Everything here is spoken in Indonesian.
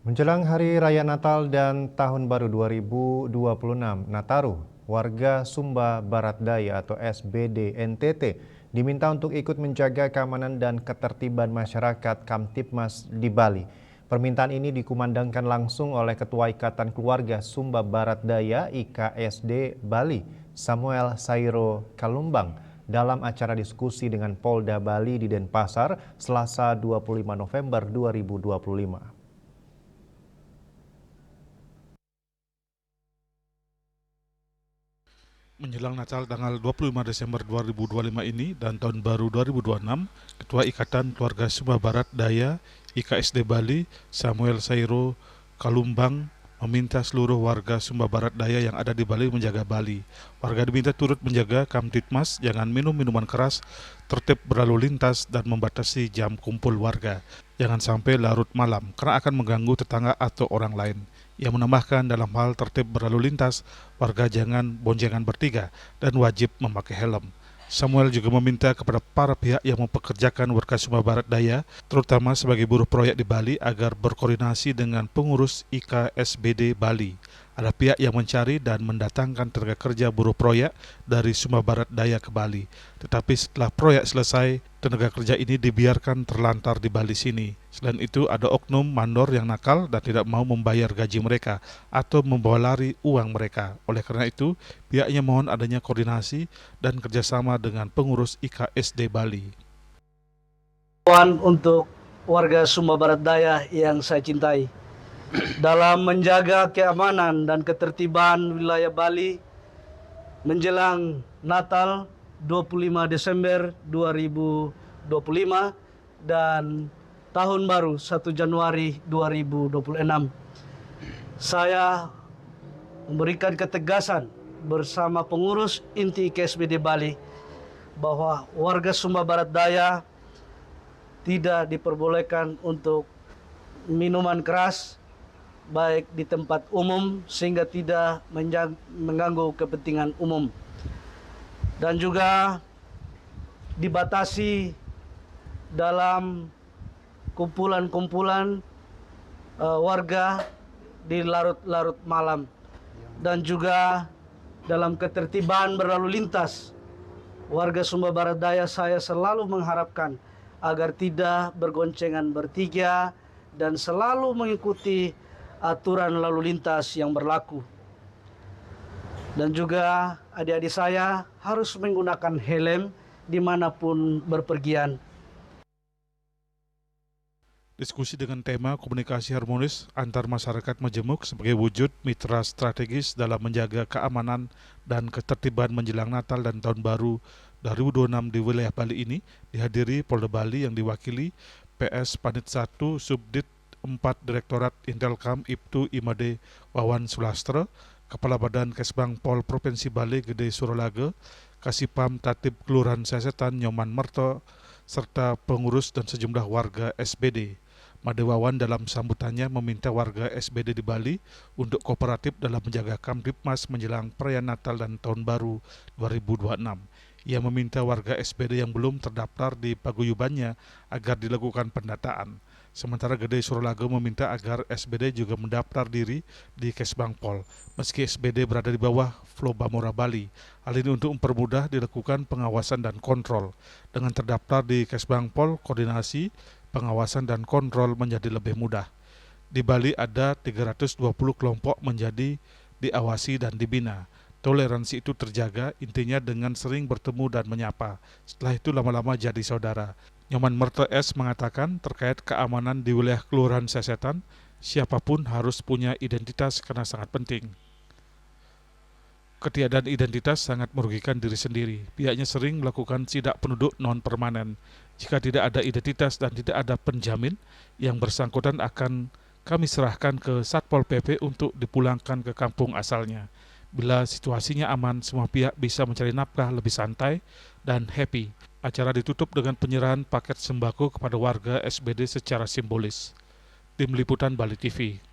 Menjelang Hari Raya Natal dan Tahun Baru 2026, Nataru, warga Sumba Barat Daya atau SBD NTT diminta untuk ikut menjaga keamanan dan ketertiban masyarakat Kamtibmas di Bali. Permintaan ini dikumandangkan langsung oleh Ketua Ikatan Keluarga Sumba Barat Daya IKSD Bali, Samuel Sairo Kalumbang, dalam acara diskusi dengan Polda Bali di Denpasar, Selasa 25 November 2025. Menjelang Natal tanggal 25 Desember 2025 ini dan Tahun Baru 2026, Ketua Ikatan Keluarga Sumba Barat Daya IKSD Bali, Samuel Sairo Kalumbang, meminta seluruh warga Sumba Barat Daya yang ada di Bali menjaga Bali. Warga diminta turut menjaga Kamtibmas, jangan minum minuman keras, tertib berlalu lintas, dan membatasi jam kumpul warga. Jangan sampai larut malam, karena akan mengganggu tetangga atau orang lain. Ia menambahkan dalam hal tertib berlalu lintas, warga jangan boncengan bertiga dan wajib memakai helm. Samuel juga meminta kepada para pihak yang mempekerjakan warga Sumba Barat Daya, terutama sebagai buruh proyek di Bali, agar berkoordinasi dengan pengurus IKSBD Bali. Ada pihak yang mencari dan mendatangkan tenaga kerja buruh proyek dari Sumba Barat Daya ke Bali. Tetapi setelah proyek selesai, tenaga kerja ini dibiarkan terlantar di Bali sini. Selain itu, ada oknum mandor yang nakal dan tidak mau membayar gaji mereka atau membawa lari uang mereka. Oleh karena itu, pihaknya mohon adanya koordinasi dan kerjasama dengan pengurus IKSD Bali. Untuk warga Sumba Barat Daya yang saya cintai, dalam menjaga keamanan dan ketertiban wilayah Bali menjelang Natal 25 Desember 2025 dan Tahun Baru 1 Januari 2026. Saya memberikan ketegasan bersama pengurus inti IKSBD Bali bahwa warga Sumba Barat Daya tidak diperbolehkan untuk minuman keras baik di tempat umum sehingga tidak mengganggu kepentingan umum, dan juga dibatasi dalam kumpulan-kumpulan warga di larut-larut malam, dan juga dalam ketertiban berlalu lintas. Warga Sumba Barat Daya saya selalu mengharapkan agar tidak bergoncengan bertiga dan selalu mengikuti aturan lalu lintas yang berlaku. Dan juga adik-adik saya harus menggunakan helm dimanapun berpergian. Diskusi dengan tema komunikasi harmonis antar masyarakat majemuk sebagai wujud mitra strategis dalam menjaga keamanan dan ketertiban menjelang Natal dan Tahun Baru 2026 di wilayah Bali ini dihadiri Polda Bali yang diwakili PS Panit 1 Subdit 4 Direktorat Intelkam Ibtu Imade Wawan Sulastra, Kepala Badan Kesbang Pol Provinsi Bali Gede Suralaga, Kasipam Tatib Kelurahan Sesetan Nyoman Merto, serta pengurus dan sejumlah warga SBD. Made Wawan dalam sambutannya meminta warga SBD di Bali untuk kooperatif dalam menjaga Kamtibmas menjelang perayaan Natal dan Tahun Baru 2026. Ia meminta warga SBD yang belum terdaftar di paguyubannya agar dilakukan pendataan. Sementara Gede Suralaga meminta agar SBD juga mendaftar diri di Kesbang Pol, meski SBD berada di bawah Flobamora Bali. Hal ini untuk mempermudah dilakukan pengawasan dan kontrol. Dengan terdaftar di Kesbang Pol, koordinasi, pengawasan dan kontrol menjadi lebih mudah. Di Bali ada 320 kelompok menjadi diawasi dan dibina. Toleransi itu terjaga, intinya dengan sering bertemu dan menyapa. Setelah itu lama-lama jadi saudara. Nyoman Merto S. mengatakan terkait keamanan di wilayah Kelurahan Sesetan, siapapun harus punya identitas karena sangat penting. Ketiadaan identitas sangat merugikan diri sendiri. Pihaknya sering melakukan sidak penduduk non-permanen. Jika tidak ada identitas dan tidak ada penjamin, yang bersangkutan akan kami serahkan ke Satpol PP untuk dipulangkan ke kampung asalnya. Bila situasinya aman, semua pihak bisa mencari nafkah lebih santai dan happy. Acara ditutup dengan penyerahan paket sembako kepada warga SBD secara simbolis. Tim Liputan Bali TV.